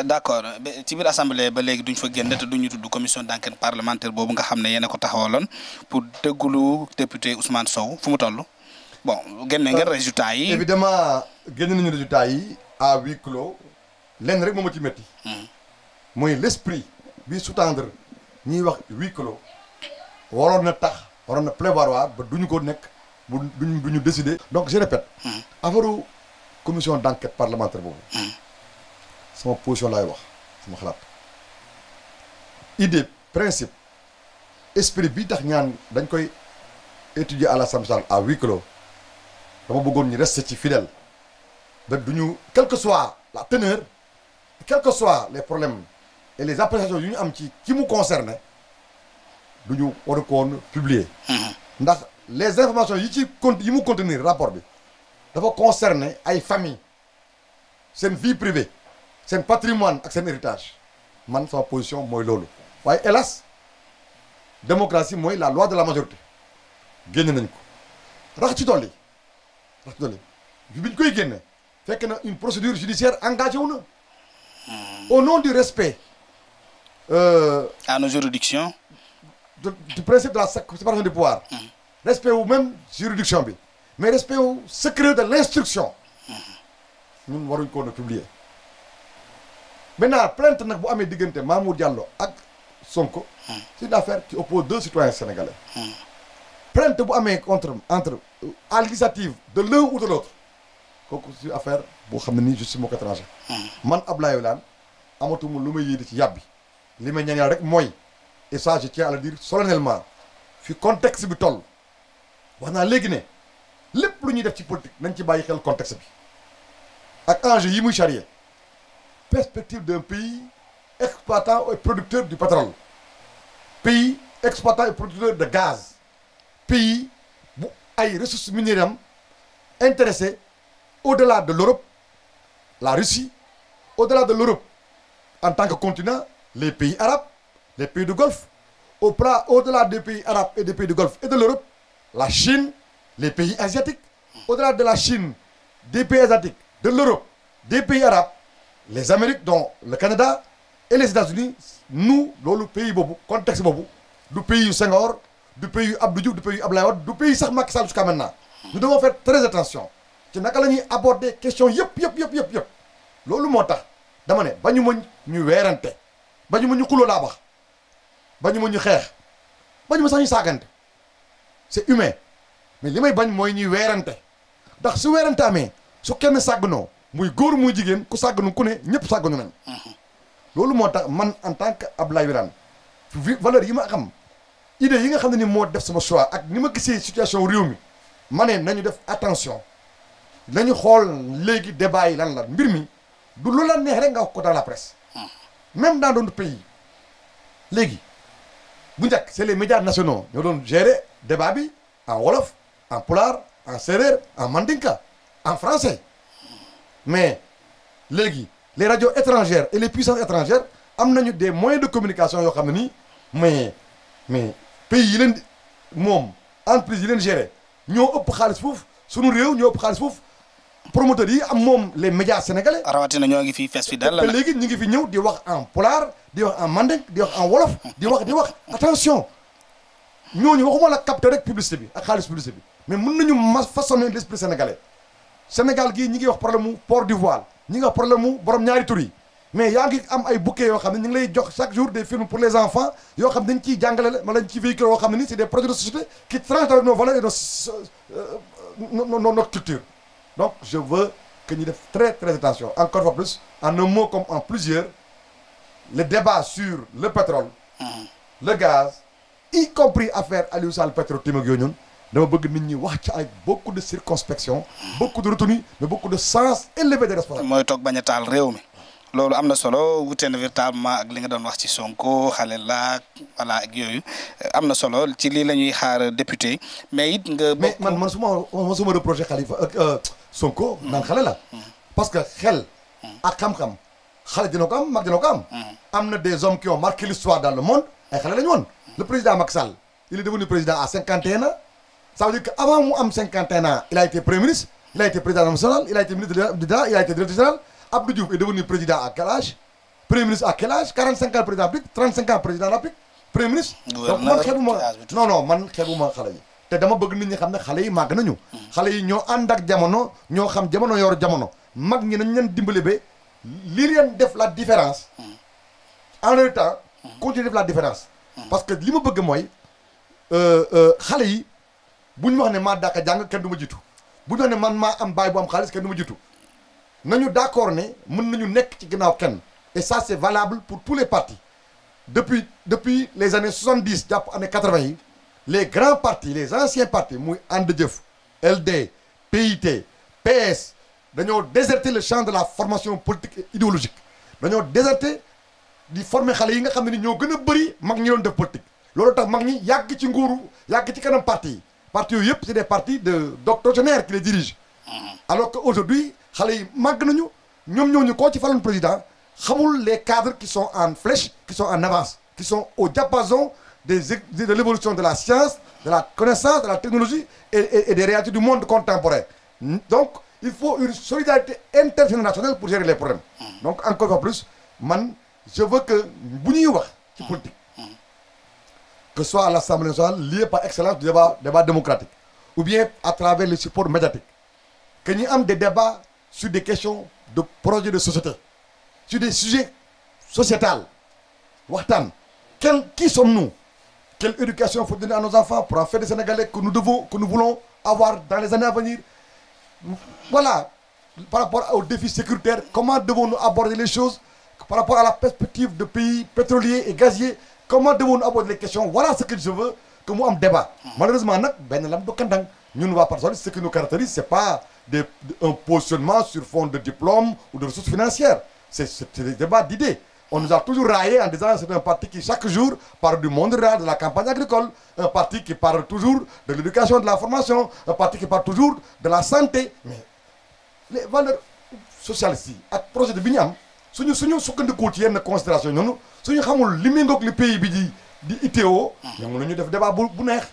d'accord ci biir assemblée ba léegi duñ fa génn te duñu tudd commission d'enquête parlementaire boobu nga xam ne yéen a ko taxawaloon pour déglu député Ousmane Sow fu mu toll bon génne ngeen résultat yi. évidemment génne nañu résultat yi à huis clos lenn rek moo ma ci métti. mooy l'esprit bi sous-tendre ñuy wax huis clos waroon na prévoir ba duñu ko nekk duñu décider. donc je répète. affaire commission d'enquête parlementaire boobu. sama position laay wax sama xalaat idée principe esprit bi tax ñaan dañ koy étudier à l'Assemblée nationale à huis clos dama bëggoon ñu rester ci fidèle ba duñu quelle que soit la teneur quels que soient les problèmes et les appréciations yu ñu am ci ki mu concerné duñu war ko woon publier. ndax les informations yi mu contenir rapport bi dafa concerner ay famille seen vie privée seen patrimoine ak seen héritage man sama position mooy loolu waaye hélas démocratie mooy la loi de la majorité génne nañ ko rax ci dolli bi ñu koy génne fekk na une procédure judiciaire engagée wu na au nom du respect à nos juridictions du principe de la séparation du pouvoir respect wu même juridiction bi mais respect wu secret de l'instruction ñun waruñ ko woon a publier. Maintenant plainte nag bu amee diggante Mamour Diallo ak Sonko c'est une affaire qui oppose deux citoyens sénégalais. Plainte bu amee entre à l'initiative de l'un ou de l'autre kooku c'est affaire boo xam ne nii justice moo ko étranger. Man Abdoulaye Wilane amatuma lu may yéene ci yàbbi li may ñaan yàlla rek mooy et ça je tiens à le dire solennellement fi contexte bi toll wax naa léegi ne lépp lu ñuy def ci politique nañ ci bàyyi xel contexte bi ak enjeu yi muy charrier. Perspective d'un pays exploitant et producteur du pétrole, pays exploitant et producteur de gaz, pays bu ay ressources minières intéressés au-delà de l'Europe, la Russie, au-delà de l'Europe en tant que continent, les pays arabes, les pays du Golfe, au-delà des pays arabes et des pays du Golfe et de l'Europe, la Chine, les pays asiatiques, au-delà de la Chine, des pays asiatiques, de l'Europe, des pays arabes, les Amériques dont le Canada et les États-Unis nous loolu pays boobu contexte boobu du pays yu Senghor du pays yu Abdou Diouf du pays yu Abdoulaye Wade du pays sax Macky Sall jusqu'à maintenant nous devons faire très attention ci naka la ñuy aborder question yëpp loolu moo tax dama ne bañu ma ñu weerante bañu ma ñu xuloo laa bax bañu ma ñu xeex bañu ma sax ñu saagante c'est humain mais li may bañ mooy ñuy weerante ndax su weerante amee su kenn sàggnoo muy góor muy jigéen ku sàgganu ku ne ñëpp sàgganu nañ loolu moo tax man en tant que Abdoulaye Wilane valeur yi ma xam idée yi nga xam ne ni moo def sama choix ak ni ma gisee situation réew mi ma ne nañu def attention nañu xool léegi débat yi lan la mbir mi du lu la neex rek nga wax ko dans la presse même dans d'autres pays léegi bu njëkk c'est les médias nationaux ñoo doon gérer débat bi en wolof en pulaar en séeréer en mandinka en français mais léegi les radios étrangères et les puissances étrangères am nañu des moyens de communication yoo xam ne nii mais pays yi leen moom entreprise yi leen gérer ñoo ëpp xaalis foofu sunu réew ñoo ëpp xaalis foofu promoteurs yi am moom les médias sénégalais. rawatina ñoo ngi fii fees fi dal la te léegi ñu ngi fi ñëw di wax en pulaar di wax en mandinka di wax en wolof di wax attention ñooñu waxuma la capter rek publicité bi ak xaalis publicité bi mais mën nañu façonner l'esprit sénégalais. Sénégal gii ñi ngi wax problème mu port du voile ñi ngi wax problème mu borom ñaari tur yi mais yaa ngi am ay bouquets yoo xam ne ñu ngi lay jox chaque jour des films pour les enfants yoo xam ne dañ ciy jàngale wala ci véhicule yoo xam ne ni c'est des projets de société qui tranchent avec nos valeurs et notre culture donc je veux que ñu def très très attention encore une fois plus en un mot comme en plusieurs le débat sur le pétrole le gaz y compris affaire Aliou Sall Petro-Tim ak yooyu ñun dama bëgg nit ñi wax ci ay beaucoup de circonspection beaucoup de retenue mais beaucoup de sens élevé de responsabilité. mooy toog bañ a taal réew mi loolu am na solo wute na véritablement ak li nga doon wax ci Sonko xale laak voilà ak yooyu am na solo ci lii la ñuy xaar député mais it nga. mais man su ma reproché Khalifa ak Sonko naan xale la parce que xel ak xam-xam xale dina ko am mag dina ko am. am na des hommes qui ont marqué l'histoire dans le monde ay xale la ñu woon le président Macky Sall il est devenu président à 51 ans. Ça veut dire qu'avant mu am 51 ans il a été premier ministre, il a été président national, il a été ministre de l'État, il a été directeur général. Abdou Diouf est devenu président à quel âge? Premier ministre à quel âge? 45 ans président de la République, 35 ans président de la République, premier ministre. Donc man xeebuma non man xeebuma xale yi te dama bëgg nit ñi xam ne xale yi màgg nañu. xale yi ñoo ànd ak jamono ñoo xam jamono yor jamono mag ñi nañ leen dimbale ba li leen def la différence en même temps continuer def la différence. parce que li ma bëgg mooy xale yi bu ñu wax ne maa dàq jàng kenn du ma jiitu bu ñu wax ne man maa am baay bu am xaalis kenn du ma jiitu nañu d'accord ne mën nañu nekk ci ginnaaw kenn et ça c'est valable pour tous les partis depuis les années 70 jàpp années 80 yi les grands partis les anciens partis muy And Jëf LD PIT PS dañoo déserter le champ de la formation politique et idéologique dañoo déserter di former xale yi nga xam ne ni ñoo gën a bëri mag ñi doon def politique loolu tax mag ñi yàgg ci nguuru yàgg ci kanam parti yi partis yooyu yëpp c'est des partis de d'octogénaires qui les dirigent alors que aujourd'hui xale yi màgg nañu ñoom ñooñu koo ci faloon président xamul les cadres qui sont en flèche qui sont en avance qui sont au diapason de l'évolution de la science de la connaissance de la technologie et des réalités du monde contemporain. Donc il faut une solidarité intergénérationnelle pour gérer les problèmes. Donc encore une fois plus man je veux que bu ñuy wax ci politique que ce soit à l'Assemblée nationale lié par excellence du débat démocratique ou bien à travers le support médiatique que ñu am des débats sur des questions de projets de société sur des sujets sociétals waxtaan qui sommes-nous, quelle éducation faut donner à nos enfants pour en faire des Sénégalais que nous voulons avoir dans les années à venir. Voilà, par rapport aux défis sécuritaires, comment devons-nous aborder les choses par rapport à la perspective de pays pétroliers et gaziers, comment devons-nous aborder les questions. Voilà ce que je veux que moi am débat. Malheureusement nag benn lam do kandang ñun waa Parti socialiste ce qui nous caractérise c'est pas un positionnement sur fond de diplôme ou de ressources financières, c'est des débats d'idées. On nous a toujours raillé en disant c'est un parti qui chaque jour parle du monde rural, de la campagne agricole, un parti qui parle toujours de l'éducation, de la formation, un parti qui parle toujours de la santé. Mais les valeurs socialistes yi ak projet de bi ñu am suñu sukkandikoo ci yenn considération ñoonu suñu xamul li méngoog li pays bi di itteewoo. ñoom la ñu def débat bu neex.